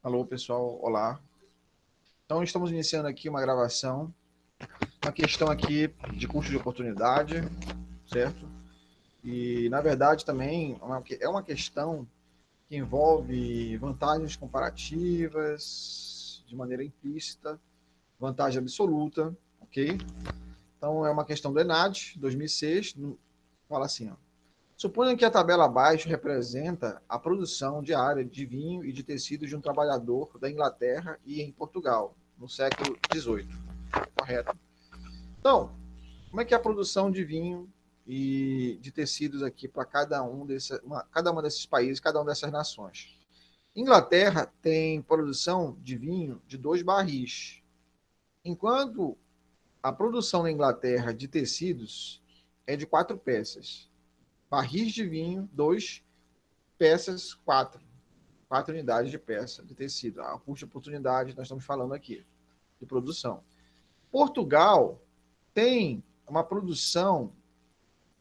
Alô, pessoal, olá. Então, estamos iniciando aqui uma gravação, uma questão aqui de custo de oportunidade, certo? E, na verdade, também é uma questão que envolve vantagens comparativas de maneira implícita, vantagem absoluta, ok? Então, é uma questão do ENAD, 2006, fala assim, ó. Suponha que a tabela abaixo representa a produção diária de vinho e de tecido de um trabalhador da Inglaterra e em Portugal, no século XVIII. Correto? Então, como é que é a produção de vinho e de tecidos aqui para cada uma desses países, cada uma dessas nações? Inglaterra tem produção de vinho de 2 barris, enquanto a produção na Inglaterra de tecidos é de 4 peças. Barris de vinho, 2 peças, 4 unidades de peça de tecido. A custo de oportunidade, nós estamos falando aqui, de produção. Portugal tem uma produção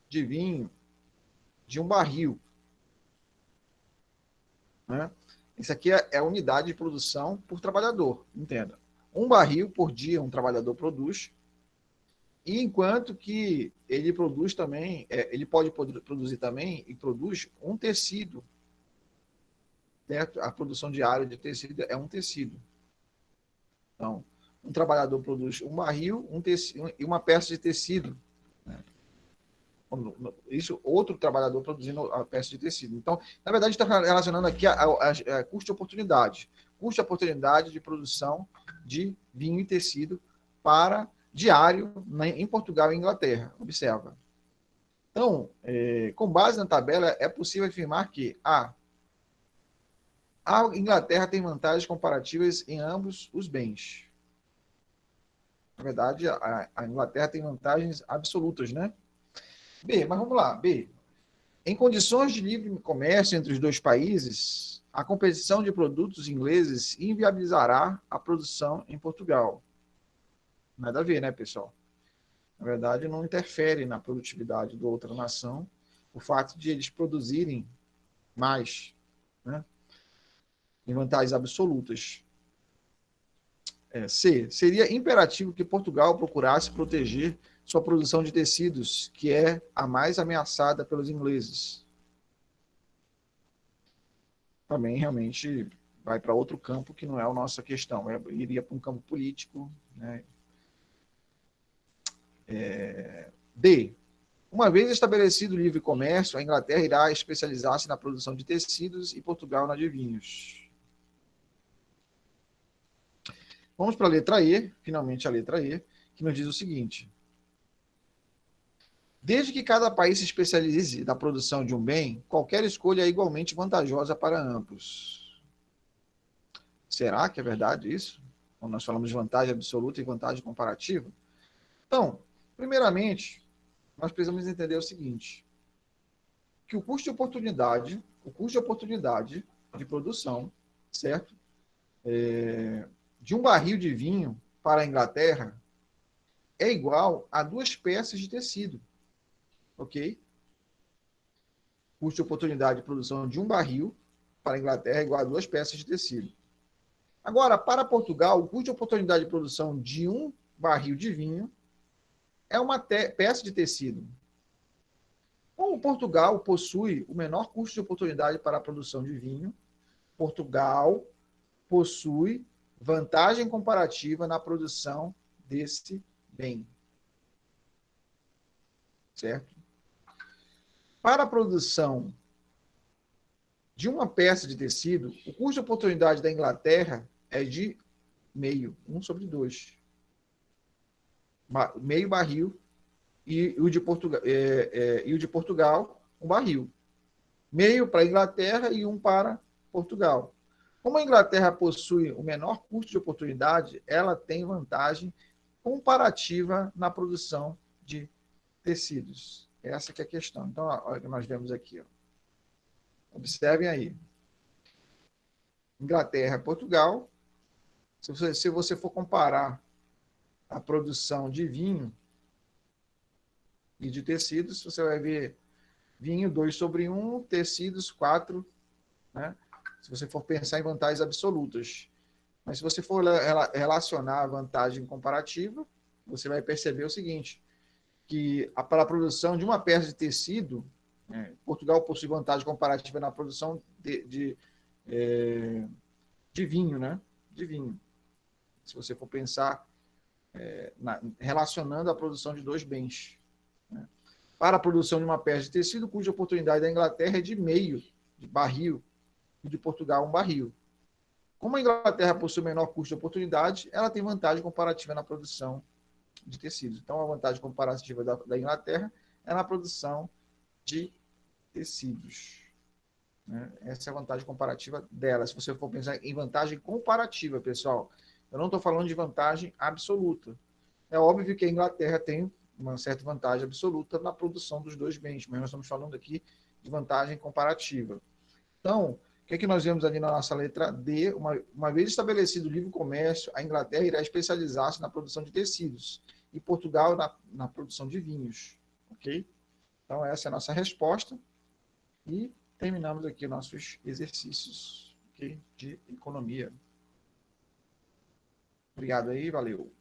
de vinho de 1 barril. Né? Isso aqui é a unidade de produção por trabalhador, entenda. 1 barril por dia um trabalhador produz, e enquanto que ele produz também, ele pode produzir também e produz um tecido, certo? A produção diária de tecido é um tecido. Então, um trabalhador produz 1 barril e uma peça de tecido. Né? Isso, outro trabalhador produzindo a peça de tecido. Então, na verdade, está relacionando aqui a custo de oportunidade. Custo de oportunidade de produção de vinho e tecido para diário em Portugal e Inglaterra. Observa. Então, com base na tabela, é possível afirmar que a Inglaterra tem vantagens comparativas em ambos os bens. Na verdade, a Inglaterra tem vantagens absolutas, né? B, mas vamos lá. B. Em condições de livre comércio entre os dois países, a competição de produtos ingleses inviabilizará a produção em Portugal. Nada a ver, né, pessoal? Na verdade, não interfere na produtividade da outra nação o fato de eles produzirem mais, né? Em vantagens absolutas. C. Seria imperativo que Portugal procurasse proteger sua produção de tecidos, que é a mais ameaçada pelos ingleses. Também realmente vai para outro campo que não é a nossa questão, iria para um campo político. Né? D. Uma vez estabelecido o livre comércio, a Inglaterra irá especializar-se na produção de tecidos e Portugal na de vinhos. Vamos para a letra E, finalmente a letra E, que nos diz o seguinte: desde que cada país se especialize na produção de um bem, qualquer escolha é igualmente vantajosa para ambos. Será que é verdade isso? Quando nós falamos de vantagem absoluta e vantagem comparativa? Então, primeiramente, nós precisamos entender o seguinte, que o custo de oportunidade de produção, certo? De 1 barril de vinho para a Inglaterra é igual a 2 peças de tecido, ok? Custo de oportunidade de produção de 1 barril para a Inglaterra é igual a 2 peças de tecido. Agora, para Portugal, o custo de oportunidade de produção de 1 barril de vinho é uma peça de tecido. Como Portugal possui o menor custo de oportunidade para a produção de vinho, Portugal possui vantagem comparativa na produção desse bem. Certo? Para a produção de uma peça de tecido, o custo de oportunidade da Inglaterra é de meio, 1/2. Meio barril e o de Portugal, 1 barril. Meio para a Inglaterra e 1 para Portugal. Como a Inglaterra possui o menor custo de oportunidade, ela tem vantagem comparativa na produção de tecidos. Essa que é a questão. Então, olha o que nós vemos aqui. Ó. Observem aí. Inglaterra e Portugal. Se você for comparar a produção de vinho e de tecidos, você vai ver vinho 2/1, tecidos 4, né? se você for pensar em vantagens absolutas. Mas se você for relacionar a vantagem comparativa, você vai perceber o seguinte, que para a produção de uma peça de tecido, Portugal possui vantagem comparativa na produção de vinho, né? De vinho. Se você for pensar relacionando a produção de dois bens. Né? Para a produção de uma peça de tecido, cuja oportunidade da Inglaterra é de meio de barril e de Portugal um barril. Como a Inglaterra possui menor custo de oportunidade, ela tem vantagem comparativa na produção de tecidos. Então, a vantagem comparativa da Inglaterra é na produção de tecidos. Né? Essa é a vantagem comparativa dela. Se você for pensar em vantagem comparativa, pessoal, eu não estou falando de vantagem absoluta. É óbvio que a Inglaterra tem uma certa vantagem absoluta na produção dos dois bens, mas nós estamos falando aqui de vantagem comparativa. Então, o que é que nós vemos ali na nossa letra D? Uma vez estabelecido o livre comércio, a Inglaterra irá especializar-se na produção de tecidos e Portugal na produção de vinhos. Ok? Então, essa é a nossa resposta. E terminamos aqui nossos exercícios, okay, de economia. Obrigado aí, valeu.